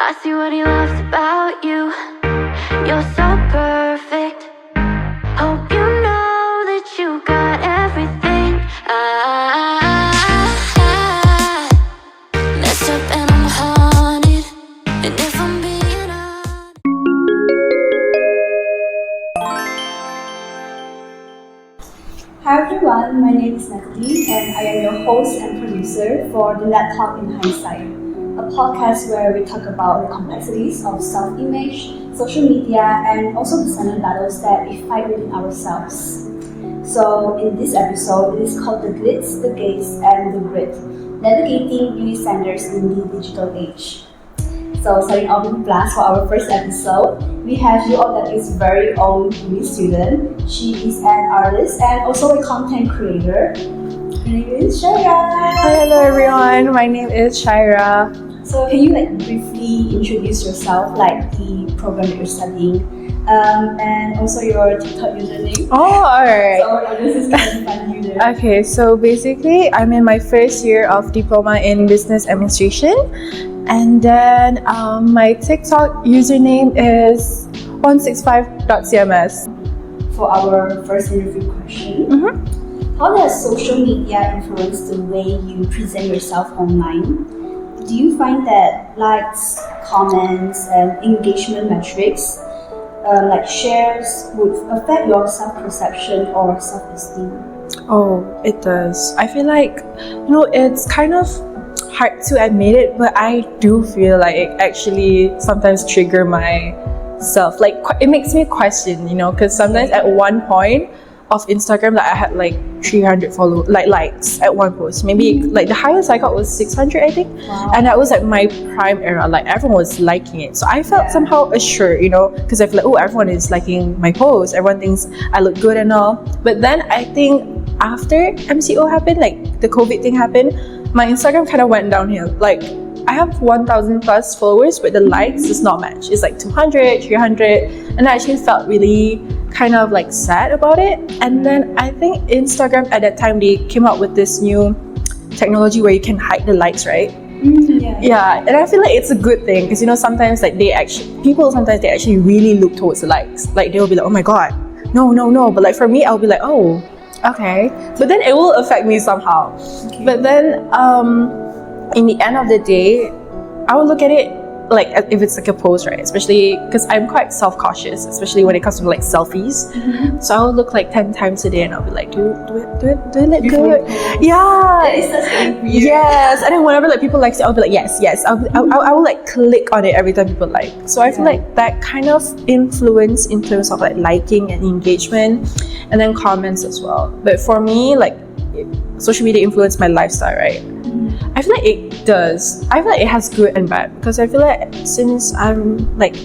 I see what he loves about you. You're so perfect. Hope you know that you got everything. I messed up and I'm haunted. And if I'm being honest. Hi everyone, my name is Natalie and I am your host and producer for the Let Talk in Hindsight, a podcast where we talk about the complexities of self-image, social media, and also the silent battles that we fight within ourselves. So in this episode, it is called The Glitz, The Gaze, and The Grit, navigating beauty standards in the digital age. So starting off with blast for our first episode, we have you all that is very own beauty student. She is an artist and also a content creator. Her name is Syairah. Hello everyone, my name is Syairah. So can you briefly introduce yourself, the program that you're studying, and also your TikTok username? Oh, alright. So this is kind of fun you there. Okay, so basically I'm in my first year of diploma in business administration, and then my TikTok username is 165.cms. For our first interview question, how does social media influence the way you present yourself online? Do you find that likes, comments, and engagement metrics, like shares, would affect your self-perception or self-esteem? Oh, it does. I feel like, it's kind of hard to admit it, but I do feel like it actually sometimes trigger myself. It makes me question, because sometimes at one point of Instagram, I had 300 likes at one post. Maybe the highest I got was 600, I think. Wow. And that was my prime era. Everyone was liking it, so I felt somehow assured, because I feel like, everyone is liking my post. Everyone thinks I look good and all. But then I think after MCO happened, the COVID thing happened, my Instagram kind of went downhill. I have 1,000 plus followers, but the likes does not match. It's 200, 300, and I actually felt really kind of sad about it. And then I think Instagram at that time, they came out with this new technology where you can hide the likes, right? Yeah, and I feel like it's a good thing because sometimes people sometimes actually really look towards the likes. They'll be like, oh my god, no. But for me, I'll be like, oh, okay. But then it will affect me somehow. Okay. But then in the end of the day, I will look at it if it's a post, right? Especially because I'm quite self-cautious, especially when it comes to selfies. So I'll look 10 times a day and I'll be like, do it look good? Yeah. Yes. And then whenever people like it, I'll be like, yes. I will click on it every time people like. So I feel like that kind of influence in terms of liking and engagement, and then comments as well. But for me, social media influenced my lifestyle, right? I feel like it does. I feel like it has good and bad, because I feel like since I'm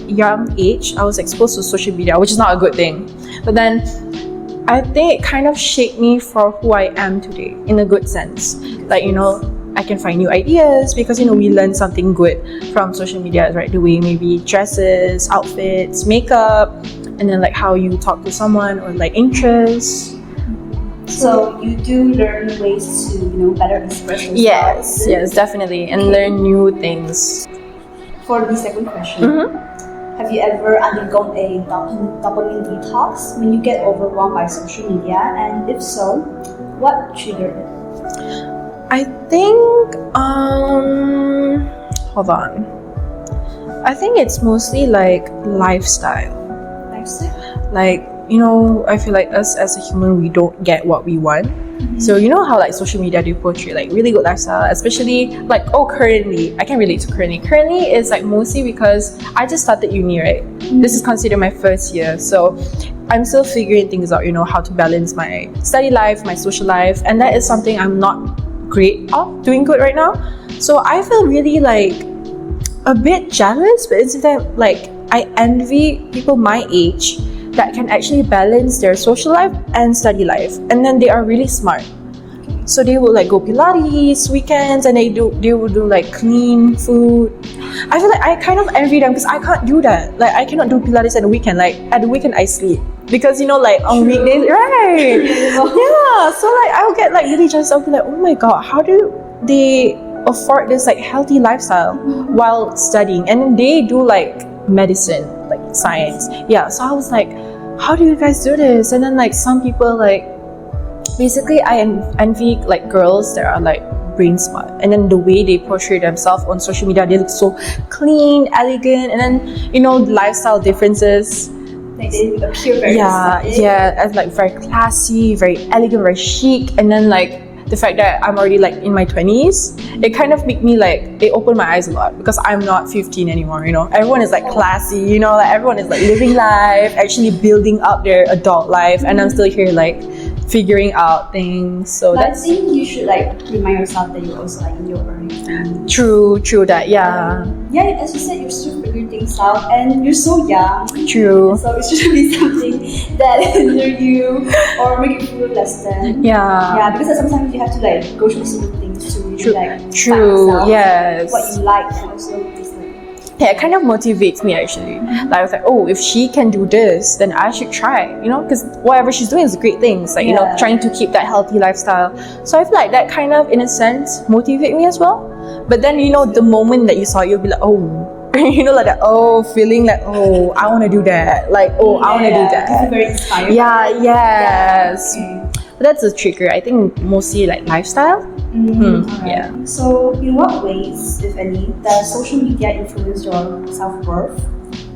young age, I was exposed to social media, which is not a good thing. But then I think it kind of shaped me for who I am today in a good sense. I can find new ideas because we learn something good from social media, right? The way maybe dresses, outfits, makeup, and then how you talk to someone or interests. So you do learn ways to better express yourself. Yes, definitely, and learn new things. For the second question, have you ever undergone a dopamine detox when you get overwhelmed by social media? And if so, what triggered it? I think, hold on. I think it's mostly lifestyle. Lifestyle? I feel like us as a human, we don't get what we want. So how social media do portray really good lifestyle, especially currently, I can relate to currently is mostly because I just started uni, right? This is considered my first year, so I'm still figuring things out, how to balance my study life, my social life, and that is something I'm not great of doing good right now. So I feel really a bit jealous, but instead I envy people my age that can actually balance their social life and study life, and then they are really smart. So they will go Pilates weekends, and they will do clean food. I feel I kind of envy them because I can't do that. I cannot do Pilates at the weekend. At the weekend I sleep because on weekdays, right? Yeah. So I'll get really jealous. I'll be like, oh my god, how do they afford this like healthy lifestyle while studying, and then they do like medicine, like science. Yeah, so I was like, how do you guys do this? And then like some people like, basically I envy like girls that are like brain smart, and then the way they portray themselves on social media, they look so clean, elegant, and then lifestyle differences. Like they appear very as like very classy, very elegant, very chic, and then like the fact that I'm already like in my 20s, it kind of make me like, it opened my eyes a lot, because I'm not 15 anymore, everyone is like classy, like everyone is like living life, actually building up their adult life, and I'm still here like figuring out things. So but I think you should like remind yourself that you're also like in your early 20s. True that, yeah, as you said, you're still figuring things out, and you're so young. True. So it should be something that hinder you or make you feel less than. Yeah, because sometimes you have to like go through certain things to really like find True. yourself, Yes. what you like, and also dislike. Yeah, it kind of motivates me actually. Like I was like, oh, if she can do this, then I should try, because whatever she's doing is great things, like trying to keep that healthy lifestyle. So I feel like that kind of, in a sense, motivate me as well. But then the moment that you saw it, you'll be like, oh, like that, oh, feeling like, oh, I want to do that, like, oh, I want to do that. It's very inspiring. Yes. Okay. But that's a trigger. I think mostly like lifestyle. Alright. Yeah. So, in what ways, if any, does social media influence your self-worth?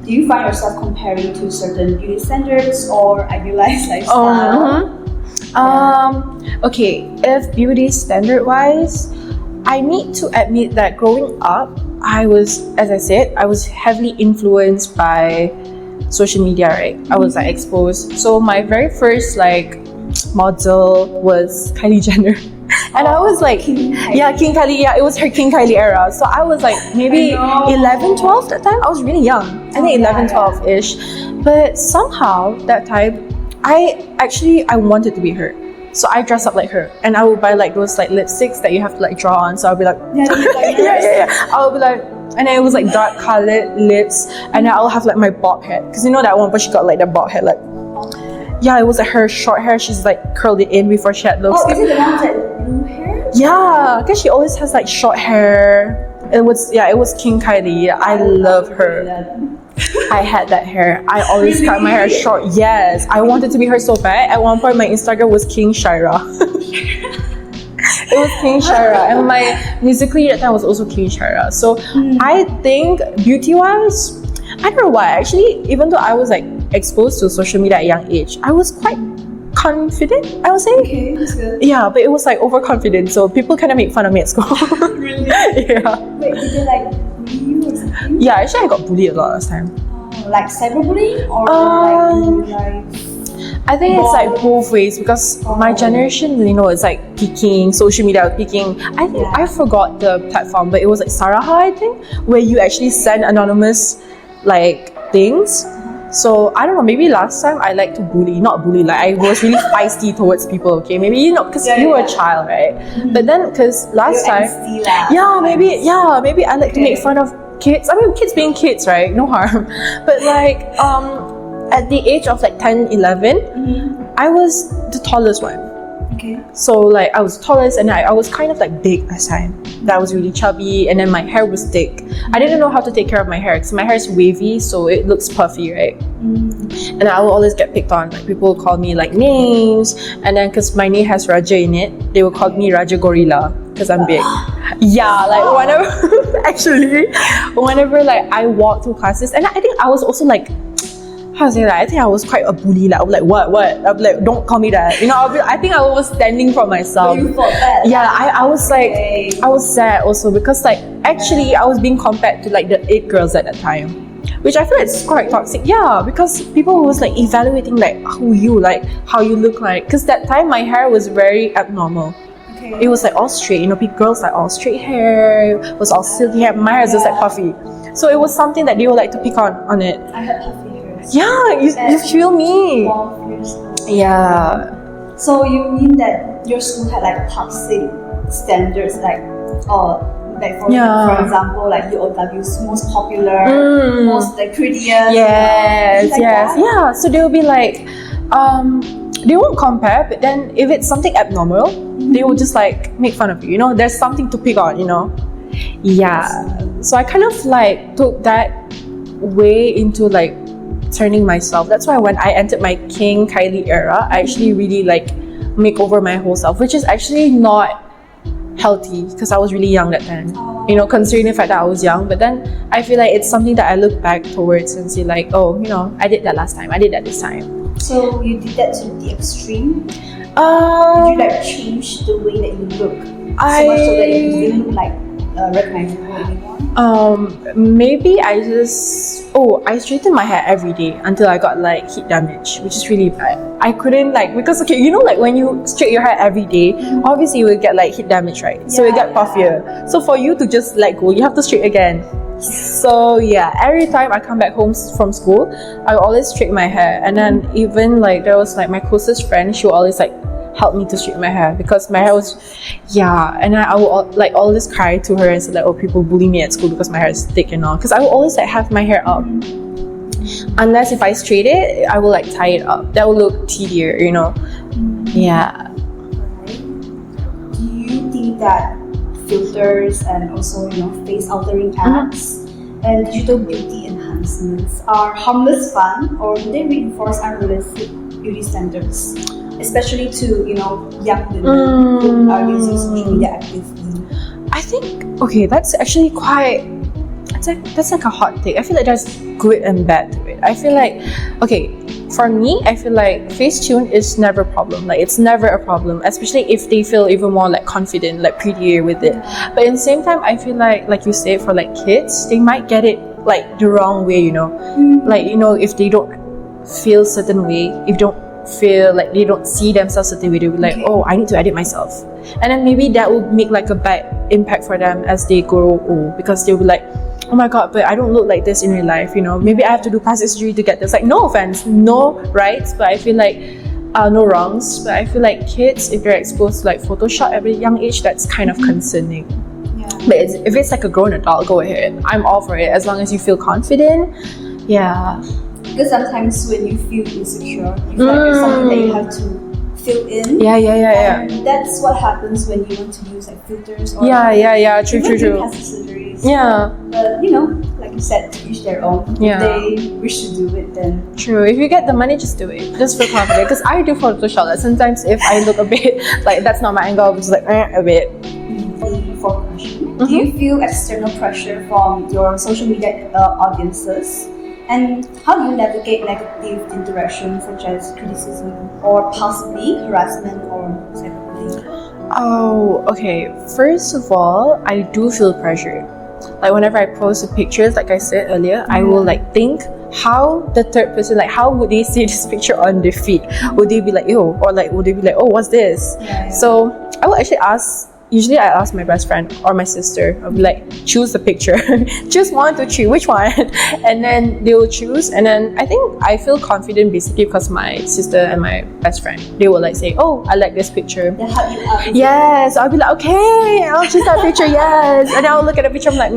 Do you find yourself comparing to certain beauty standards or idealized lifestyle? Okay, if beauty standard wise, I need to admit that growing up, I was, as I said, I was heavily influenced by social media, right? I was like exposed. So my very first like model was Kylie Jenner. And I was like, King Kylie, it was her King Kylie era. So I was like maybe 11, 12 that time. I was really young. I think 11, 12-ish. But somehow that time, I wanted to be her. So I dressed up like her, and I would buy like those like lipsticks that you have to like draw on. So I'll be like, I'll be like, and then it was like dark colored lips, and then I'll have like my bob head, because that one, but she got like that bob head, like. Yeah, it was like her short hair. She's like curled it in before she had those. Oh, is it the one with like blue hair? Yeah, because she always has like short hair. It was King Kylie. I love her. I had that hair. I always cut my hair short. Yes, I wanted to be her so bad. At one point, my Instagram was King Syairah. It was King Syairah, and my Musically at that time was also King Syairah. So I think beauty-wise, I don't know why. Actually, even though I was like exposed to social media at a young age, I was quite confident, I would say. Okay, that's good. Yeah, but it was like overconfident, so people kind of make fun of me at school. Really? Yeah. Wait, did they like bully you or something? Yeah, actually I got bullied a lot last time. Oh, like cyberbullying or like I think it's like both ways, because my generation, it's like peaking, social media was peaking. I think I forgot the platform, but it was like Syairah, I think, where you actually send anonymous like things. So I don't know, maybe last time I like to not bully, like I was really feisty towards people, okay? Maybe, because you were a child, right? But then, because last time, maybe I like to make fun of kids. I mean, kids being kids, right? No harm. But like, at the age of like 10, 11, I was the tallest one. Okay. So like I was tallest, and I was kind of like big last time. I was really chubby, and then my hair was thick. I didn't know how to take care of my hair, because my hair is wavy, so it looks puffy, right? And I will always get picked on. Like people will call me like names, and then because my name has Raja in it, they will call me Raja Gorilla because I'm big. Yeah, like whenever like I walk through classes, and I think I was also like, how to say that? I think I was quite a bully. Like, I'll be like, what? I'll be like, don't call me that. I think I was standing for myself. So you thought that? Yeah, I was like, I was sad also, because like, actually I was being compared to like the 8 girls at that time, which I feel it's quite toxic. Yeah, because people was like evaluating like who you, like how you look like. Because that time my hair was very abnormal. Okay. It was like all straight, big girls like all straight hair, was all silky hair. My hair was just like puffy. So it was something that they would like to pick on it. I had puffy hair. Yeah, you feel me. 12 years old. Yeah. So you mean that your school had like toxic standards, like for example, like UOW's most popular, most like prettiest. Yes. That? Yeah. So they will be like, they won't compare, but then if it's something abnormal, they will just like make fun of you. There's something to pick on. Yeah. So I kind of like took that way into like turning myself. That's why when I entered my King Kylie era, I actually really like make over my whole self, which is actually not healthy because I was really young that time. You know, considering the fact that I was young. But then I feel like it's something that I look back towards and say like, oh, you know, I did that last time. I did that this time. So you did that to the extreme? Did you like change the way that you look? So much so that you didn't look like recognizable anymore? Maybe I straightened my hair every day until I got like heat damage, which is really bad. I couldn't like, because okay, you know, like when you straighten your hair every day, obviously you will get like heat damage, right? So you get puffier. So for you to just let go, you have to straighten again. So yeah, every time I come back home from school, I always straighten my hair. And then even like there was like my closest friend, she would always like help me to straighten my hair because my hair was, and I would like always cry to her and say like, oh, people bully me at school because my hair is thick and all, because I will always like have my hair up, unless if I straight it, I will like tie it up. That will look tedious, you know. Yeah. Do you think that filters and also, you know, face altering apps and digital beauty enhancements are harmless fun, or do they reinforce unrealistic beauty standards, especially to, you know, young women who are using social media actively? I think, okay, that's actually quite, that's like a hot take. I feel like there's good and bad to it. I feel like, okay, for me, I feel like Facetune is never a problem. Like, it's never a problem, especially if they feel even more like confident, like prettier with it. But in the same time, I feel like you say, for like kids, they might get it like the wrong way, you know. Like, you know, if they don't feel certain way, if don't feel like they don't see themselves certain way, they'll be like, oh, I need to edit myself. And then maybe that will make like a bad impact for them as they grow old, because they'll be like, oh my god, but I don't look like this in real life, you know, maybe I have to do plastic surgery to get this. Like, no offense, no rights, but I feel like no wrongs, but I feel like kids, if they're exposed to like Photoshop at a young age, that's kind of concerning. But if it's like a grown adult, go ahead, I'm all for it, as long as you feel confident. Because sometimes when you feel insecure, you feel like there's something that you have to fill in. And that's what happens when you want to use like filters or true. plastic surgeries. But you know, like you said, to each their own. If they wish to do it, then true. If you get the money, just do it. Just feel confident. Because I do Photoshop. Like, sometimes if I look a bit like that's not my angle, I'll just like a bit. For question, do you feel external pressure from your social media audiences? And how do you navigate negative interactions such as criticism or possibly harassment or cyberbullying? Oh, okay. First of all, I do feel pressure. Like whenever I post the pictures, like I said earlier, I will like think how the third person, like how would they see this picture on their feed? Would they be like, ew? Or like would they be like, oh, what's this? So I will actually usually I ask my best friend or my sister. I'll be like, choose the picture. Choose 1, 2, 3, which one? And then they will choose. And then I think I feel confident basically because my sister and my best friend, they will like say, oh, I like this picture. They help you out. Yes. I'll be like, okay, I'll choose that picture, yes. And I'll look at the picture, I'm like,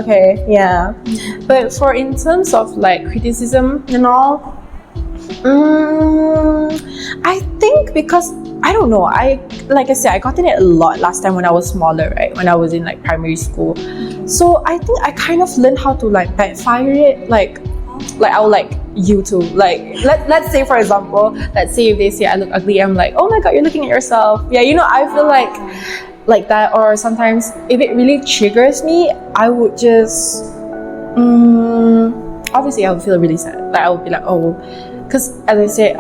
okay, yeah. But for in terms of like criticism and all, I think because I don't know, like I said, I gotten it a lot last time when I was smaller, right? When I was in like primary school. So I think I kind of learned how to like backfire it. Like I will like YouTube. Like let's say for example, let's say if they say I look ugly, I'm like, oh my god, you're looking at yourself. Yeah, you know, I feel like that. Or sometimes if it really triggers me, I would just obviously I would feel really sad. Like I would be like, oh. Because as I said,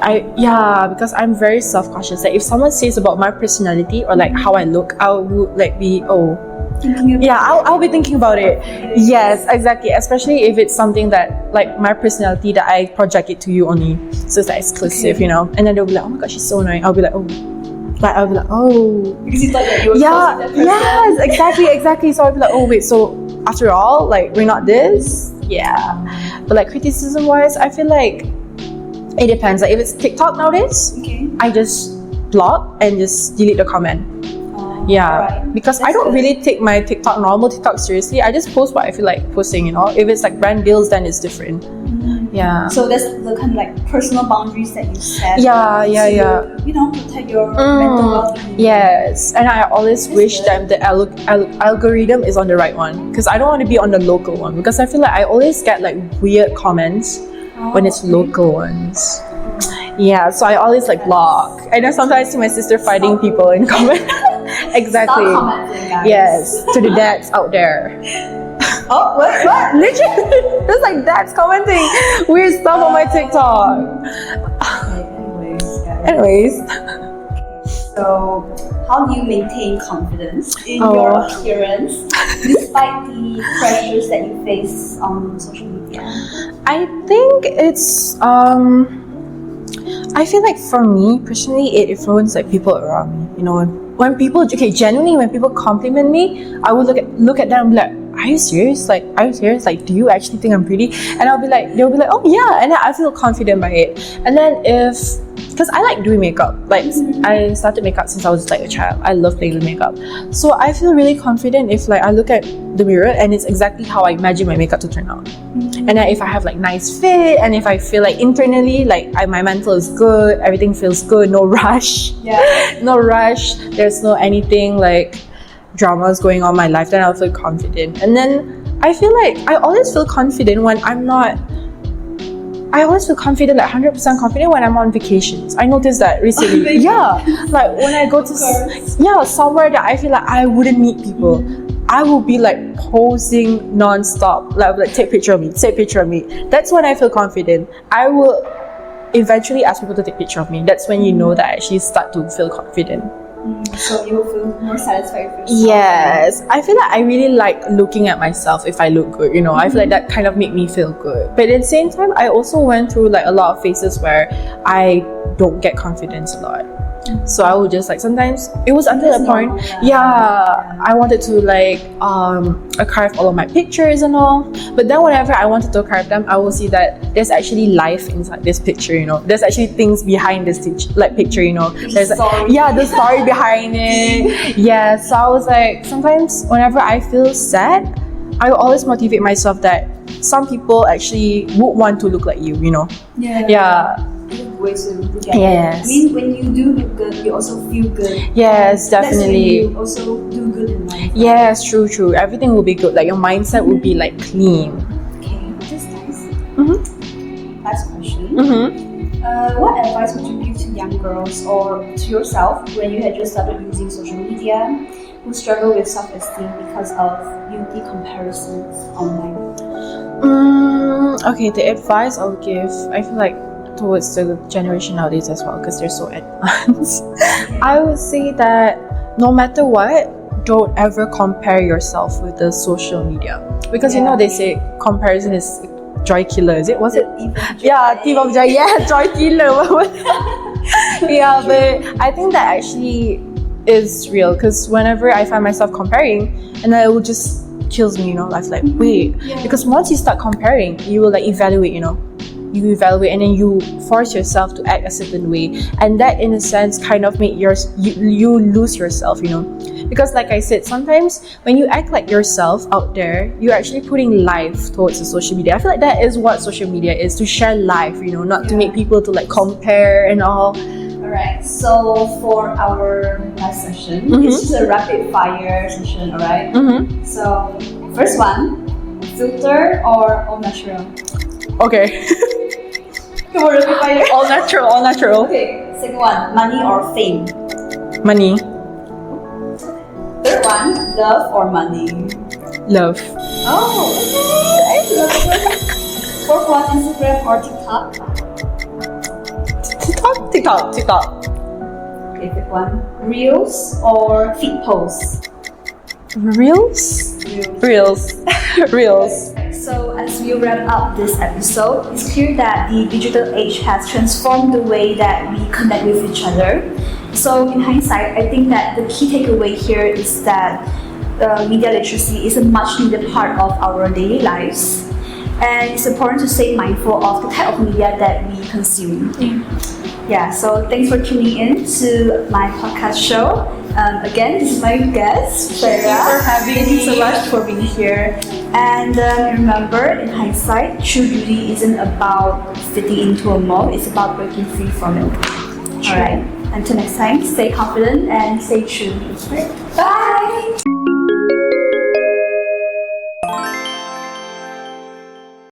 because I'm very self-conscious. Like if someone says about my personality or like how I look, I would like be I'll be thinking about it. Yes, exactly. Especially if it's something that like my personality that I project it to you only, so it's like exclusive, you know. And then they'll be like, oh my god, she's so annoying. I'll be like, oh. Like I'll be like, oh. Because you thought that you were close to that person. Yes, exactly. So I'll be like, oh wait, so after all, like we're not this? Yeah. But like criticism wise, I feel like it depends. Like if it's TikTok nowadays, I just block and just delete the comment. Because that's I don't really take my normal TikTok seriously. I just post what I feel like posting, you know. If it's like brand deals, then it's different. Yeah. So that's the kind of like personal boundaries that you set. Yeah. To, protect your mental well-being. Yes, and I always wish that the algorithm is on the right one, because I don't want to be on the local one, because I feel like I always get like weird comments when it's local ones. Yeah, so I always like block. And then sometimes I see my sister fighting people in comment. Exactly. Stop commenting, guys. Yes, to the dads out there. Oh, what? Literally, there's like dads commenting weird stuff on my TikTok. Anyways. So, how do you maintain confidence in your appearance despite the pressures that you face on social media? I think it's I feel like for me personally, it influences like people around me. You know, when people genuinely when people compliment me, I would look at them and be like, are you serious? Like, do you actually think I'm pretty? And they'll be like, oh yeah, and then I feel confident by it. And then because I like doing makeup, like I started makeup since I was like a child. I love playing with makeup, so I feel really confident if like I look at the mirror and it's exactly how I imagine my makeup to turn out. And then if I have like nice fit, and if I feel like internally like my mental is good, everything feels good, no rush. No rush. There's no anything like dramas going on in my life, then I'll feel confident. And then I feel like I always feel confident when I'm not. I always feel confident, like 100% confident when I'm on vacations. I noticed that recently. Like when I go to somewhere that I feel like I wouldn't meet people, I will be like posing non-stop, like take picture of me. That's when I feel confident. I will eventually ask people to take picture of me. That's when you know that I actually start to feel confident. So you will feel more satisfied with yourself. Yes, I feel like I really like looking at myself if I look good, you know. I feel like that kind of made me feel good. But at the same time, I also went through like a lot of phases where I don't get confidence a lot. So I would just like, sometimes it was until a point I wanted to like archive all of my pictures and all, but then whenever I wanted to archive them, I will see that there's actually life inside this picture, you know. There's actually things behind this picture, you know. There's the story behind it. So I was like, sometimes whenever I feel sad, I always motivate myself that some people actually would want to look like you know. Ways to look at Yes. it. I mean, when you do look good, you also feel good. Yes, definitely. You also do good in life. Yes, true. Everything will be good. Like your mindset will be like clean. Okay, that's nice. Last question. What advice would you give to young girls or to yourself when you had just started using social media, who struggle with self-esteem because of beauty comparisons online? Okay, the advice I'll give, I feel like towards the generation nowadays as well, because they're so advanced. I would say that no matter what, don't ever compare yourself with the social media, because you know they say comparison is joy killer. Is it? Was it? Thief of joy. Yeah, joy killer. But I think that actually is real, because whenever I find myself comparing, and I will just kills me, you know. I feel like wait, because once you start comparing, you will like evaluate, you know. You evaluate and then you force yourself to act a certain way, and that in a sense kind of make you lose yourself, you know. Because like I said, sometimes when you act like yourself out there, you're actually putting life towards the social media. I feel like that is what social media is, to share life, you know, not to make people to like compare and all. Alright, so for our last session, it's just a rapid fire session, alright? So first one, filter or all natural? Okay. Come on, rapid fire. All natural. Okay, second one, money or fame? Money. Third one, love or money? Love. Oh, okay, I love it. Fourth one, Instagram or TikTok? TikTok. Okay, fifth one, reels or feed posts? Reels. So as we wrap up this episode, it's clear that the digital age has transformed the way that we connect with each other. So in hindsight, I think that the key takeaway here is that media literacy is a much needed part of our daily lives. And it's important to stay mindful of the type of media that we consume. So thanks for tuning in to my podcast show. Again, this is my guest, Syairah. Thank you for having Thank you so me. much for being here. And remember, in hindsight, true beauty isn't about fitting into a mold, it's about breaking free from it. Alright, until next time, stay confident and stay true. Bye!